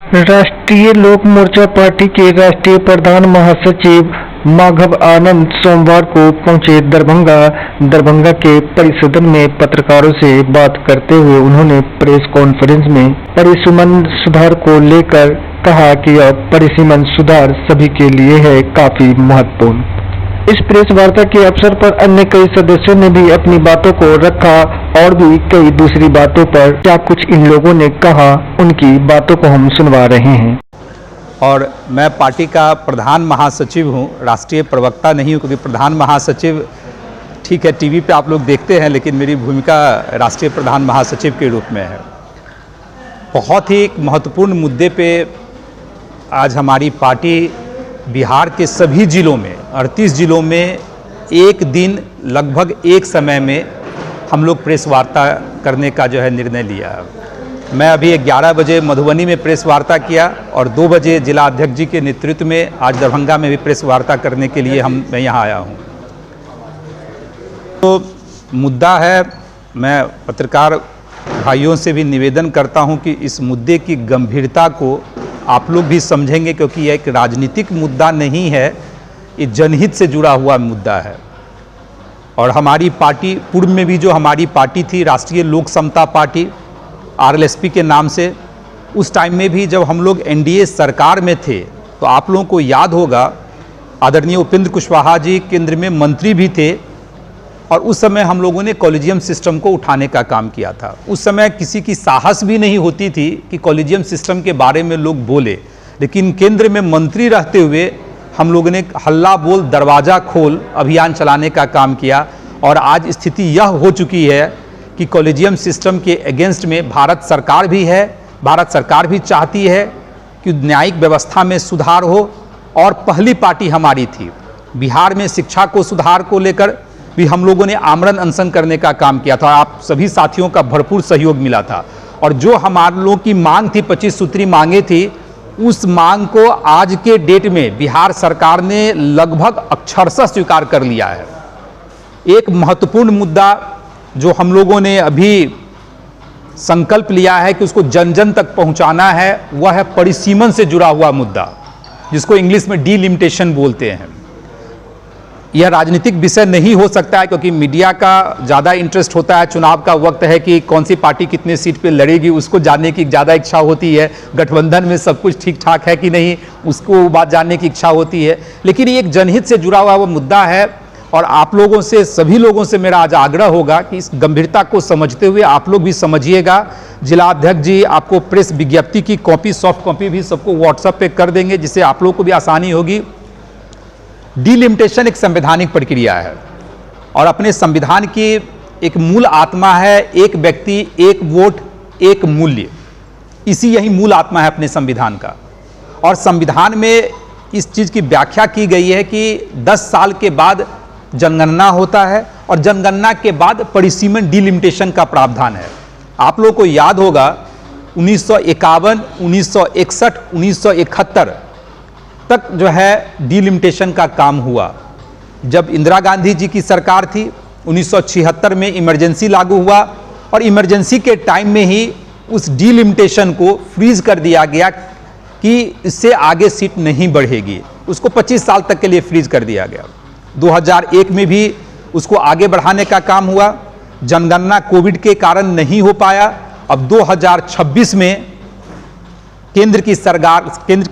राष्ट्रीय लोक मोर्चा पार्टी के राष्ट्रीय प्रधान महासचिव माधव आनंद सोमवार को पहुंचे दरभंगा के परिसदन में पत्रकारों से बात करते हुए उन्होंने प्रेस कॉन्फ्रेंस में परिसीमन सुधार को लेकर कहा कि अब परिसीमन सुधार सभी के लिए है काफी महत्वपूर्ण। इस प्रेस वार्ता के अवसर पर अन्य कई सदस्यों ने भी अपनी बातों को रखा और भी कई दूसरी बातों पर क्या कुछ इन लोगों ने कहा, उनकी बातों को हम सुनवा रहे हैं। और मैं पार्टी का प्रधान महासचिव हूं, राष्ट्रीय प्रवक्ता नहीं हूं, क्योंकि प्रधान महासचिव ठीक है टीवी पे आप लोग देखते हैं, लेकिन मेरी भूमिका राष्ट्रीय प्रधान महासचिव के रूप में है। बहुत ही महत्वपूर्ण मुद्दे पे आज हमारी पार्टी बिहार के सभी जिलों में 38 जिलों में एक दिन लगभग एक समय में हम लोग प्रेस वार्ता करने का जो है निर्णय लिया है। मैं अभी 11 बजे मधुबनी में प्रेस वार्ता किया और 2 बजे जिला अध्यक्ष जी के नेतृत्व में आज दरभंगा में भी प्रेस वार्ता करने के लिए मैं यहाँ आया हूँ। तो मुद्दा है, मैं पत्रकार भाइयों से भी निवेदन करता हूँ कि इस मुद्दे की गंभीरता को आप लोग भी समझेंगे, क्योंकि यह एक राजनीतिक मुद्दा नहीं है, ये जनहित से जुड़ा हुआ मुद्दा है। और हमारी पार्टी पूर्व में भी जो हमारी पार्टी थी राष्ट्रीय लोक समता पार्टी RLSP के नाम से, उस टाइम में भी जब हम लोग NDA सरकार में थे तो आप लोगों को याद होगा आदरणीय उपेंद्र कुशवाहा जी केंद्र में मंत्री भी थे और उस समय हम लोगों ने कॉलेजियम सिस्टम को उठाने का काम किया था। उस समय किसी की साहस भी नहीं होती थी कि कॉलेजियम सिस्टम के बारे में लोग बोले, लेकिन केंद्र में मंत्री रहते हुए हम लोगों ने हल्ला बोल दरवाज़ा खोल अभियान चलाने का काम किया। और आज स्थिति यह हो चुकी है कि कॉलेजियम सिस्टम के अगेंस्ट में भारत सरकार भी है, भारत सरकार भी चाहती है कि न्यायिक व्यवस्था में सुधार हो। और पहली पार्टी हमारी थी बिहार में शिक्षा को सुधार को लेकर भी हम लोगों ने आमरण अनशन करने का काम किया था। आप सभी साथियों का भरपूर सहयोग मिला था और जो हमारे लोगों की मांग थी 25 सूत्री मांगे थी, उस मांग को आज के डेट में बिहार सरकार ने लगभग अक्षरशः स्वीकार कर लिया है। एक महत्वपूर्ण मुद्दा जो हम लोगों ने अभी संकल्प लिया है कि उसको जन जन तक पहुंचाना है, वह है परिसीमन से जुड़ा हुआ मुद्दा, जिसको इंग्लिश में डीलिमिटेशन बोलते हैं। यह राजनीतिक विषय नहीं हो सकता है, क्योंकि मीडिया का ज़्यादा इंटरेस्ट होता है, चुनाव का वक्त है कि कौन सी पार्टी कितने सीट पे लड़ेगी उसको जानने की ज़्यादा इच्छा होती है, गठबंधन में सब कुछ ठीक ठाक है कि नहीं उसको बात जानने की इच्छा होती है। लेकिन ये एक जनहित से जुड़ा हुआ वो मुद्दा है और आप लोगों से, सभी लोगों से मेरा आज आग्रह होगा कि इस गंभीरता को समझते हुए आप लोग भी समझिएगा। जिला अध्यक्ष जी आपको प्रेस विज्ञप्ति की कॉपी, सॉफ्ट कॉपी भी सबको व्हाट्सएप पे कर देंगे, जिससे आप लोग को भी आसानी होगी। डीलिमिटेशन एक संवैधानिक प्रक्रिया है और अपने संविधान की एक मूल आत्मा है, एक व्यक्ति एक वोट एक मूल्य, इसी यही मूल आत्मा है अपने संविधान का। और संविधान में इस चीज़ की व्याख्या की गई है कि 10 साल के बाद जनगणना होता है और जनगणना के बाद परिसीमन डीलिमिटेशन का प्रावधान है। आप लोगों को याद होगा 1951, 1961, 1971 तक जो है डीलिमिटेशन का काम हुआ। जब इंदिरा गांधी जी की सरकार थी 1976 में इमरजेंसी लागू हुआ और इमरजेंसी के टाइम में ही उस डीलिमिटेशन को फ्रीज कर दिया गया कि इससे आगे सीट नहीं बढ़ेगी, उसको 25 साल तक के लिए फ्रीज कर दिया गया। 2001 में भी उसको आगे बढ़ाने का काम हुआ। जनगणना कोविड के कारण नहीं हो पाया। अब 2026 में केंद्र की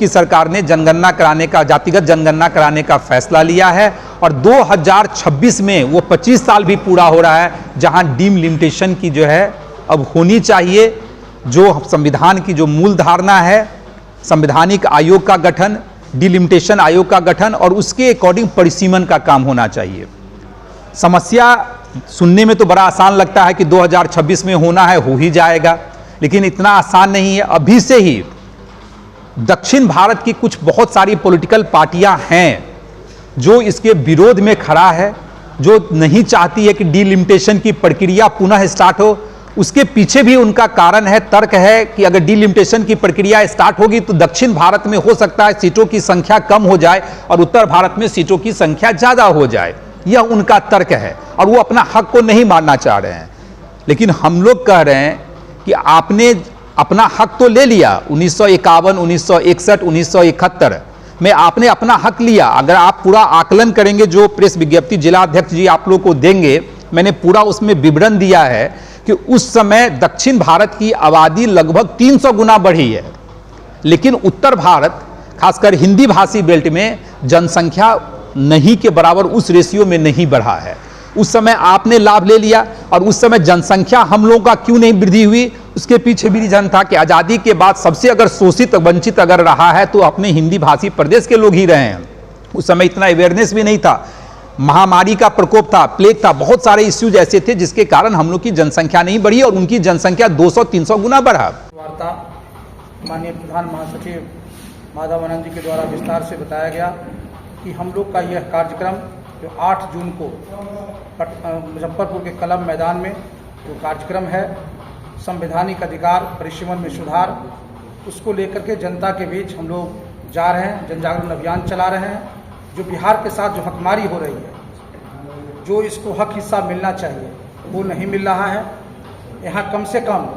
सरकार ने जनगणना कराने का, जातिगत जनगणना कराने का फैसला लिया है और 2026 में वो 25 साल भी पूरा हो रहा है जहां डीलिमिटेशन की जो है अब होनी चाहिए। जो संविधान की जो मूल धारणा है, संवैधानिक आयोग का गठन, डीलिमिटेशन आयोग का गठन और उसके अकॉर्डिंग परिसीमन का काम होना चाहिए। समस्या सुनने में तो बड़ा आसान लगता है कि 2026 में होना है, हो ही जाएगा, लेकिन इतना आसान नहीं है। अभी से ही दक्षिण भारत की कुछ बहुत सारी पॉलिटिकल पार्टियां हैं जो इसके विरोध में खड़ा है, जो नहीं चाहती है कि डीलिमिटेशन की प्रक्रिया पुनः स्टार्ट हो। उसके पीछे भी उनका कारण है, तर्क है कि अगर डीलिमिटेशन की प्रक्रिया स्टार्ट होगी तो दक्षिण भारत में हो सकता है सीटों की संख्या कम हो जाए और उत्तर भारत में सीटों की संख्या ज्यादा हो जाए। यह उनका तर्क है और वो अपना हक को नहीं मानना चाह रहे हैं। लेकिन हम लोग कह रहे हैं कि आपने अपना हक तो ले लिया 1951, 1961, 1971 में आपने अपना हक लिया। अगर आप पूरा आकलन करेंगे, जो प्रेस विज्ञप्ति जिला अध्यक्ष जी आप लोग को देंगे, मैंने पूरा उसमें विवरण दिया है कि उस समय दक्षिण भारत की आबादी लगभग 300 गुना बढ़ी है, लेकिन उत्तर भारत खासकर हिंदी भाषी बेल्ट में जनसंख्या नहीं के बराबर उस रेशियो में नहीं बढ़ा है। उस समय आपने लाभ ले लिया और उस समय जनसंख्या हम लोगों का क्यों नहीं वृद्धि हुई, उसके पीछे भी रीजन था कि आज़ादी के बाद सबसे अगर शोषित वंचित अगर रहा है तो अपने हिंदी भाषी प्रदेश के लोग ही रहे हैं। उस समय इतना अवेयरनेस भी नहीं था, महामारी का प्रकोप था, प्लेग था, बहुत सारे इश्यूज ऐसे थे जिसके कारण हम लोग की जनसंख्या नहीं बढ़ी और उनकी जनसंख्या 200-300 गुना बढ़ा। वार्ता माननीय प्रधान महासचिव माधव आनंद जी के द्वारा विस्तार से बताया गया कि हम लोग का यह कार्यक्रम जो 8 जून को मुजफ्फरपुर के कलम मैदान में जो कार्यक्रम है संवैधानिक अधिकार परिसीमन में सुधार, उसको लेकर के जनता के बीच हम लोग जा रहे हैं, जन जागरण अभियान चला रहे हैं। जो बिहार के साथ जो हकमारी हो रही है, जो इसको हक हिस्सा मिलना चाहिए वो नहीं मिल रहा है। यहाँ कम से कम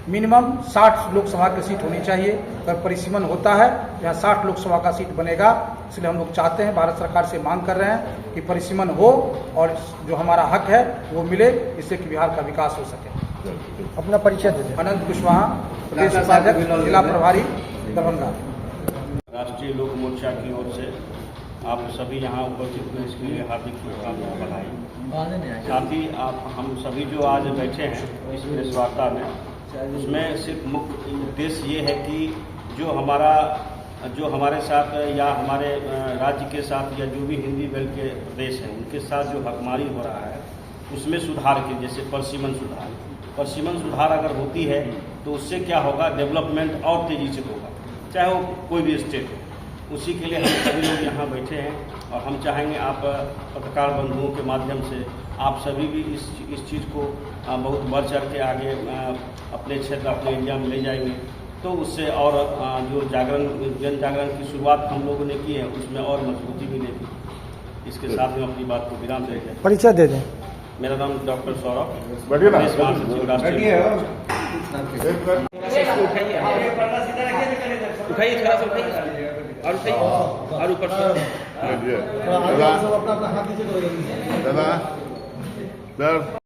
मिनिमम 60 लोकसभा की सीट होनी चाहिए। अगर परिसीमन होता है यहाँ 60 लोकसभा का सीट बनेगा, इसलिए हम लोग चाहते हैं, भारत सरकार से मांग कर रहे हैं कि परिसीमन हो और जो हमारा हक है वो मिले, जिससे कि बिहार का विकास हो सके। अपना परिचय दे दें। अनंत कुशवाहा, प्रदेश उपाध्यक्ष, जिला प्रभारी, दरभंगा। राष्ट्रीय लोक मोर्चा की ओर से आप सभी यहाँ उपस्थित हुए इसके लिए हार्दिक शुभकामनाएं बधाई। साथ ही आप हम सभी जो आज बैठे हैं इस प्रेस वार्ता में, उसमें सिर्फ मुख्य उद्देश्य ये है कि जो हमारे साथ या हमारे राज्य के साथ या जो भी हिंदी बेल्ट के प्रदेश हैं उनके साथ जो हकमारी हो रहा है उसमें सुधार के, जैसे परसीमन सुधार अगर होती है तो उससे क्या होगा, डेवलपमेंट और तेज़ी से होगा, चाहे वो कोई भी स्टेट हो। उसी के लिए हम सभी लोग यहाँ बैठे हैं और हम चाहेंगे आप पत्रकार बंधुओं के माध्यम से आप सभी भी इस चीज़ को बहुत बढ़ चढ़ के आगे अपने क्षेत्र, अपने एरिया में ले जाएंगे, तो उससे और जो जन जागरण की शुरुआत हम लोगों ने की है उसमें और मजबूती मिलेगी। इसके साथ में अपनी बात को विराम देते हैं। परिचय दे दें। मेरा नाम डॉक्टर सौरभ, प्रदेश महासचिव राष्ट्रीय। और ऊपर से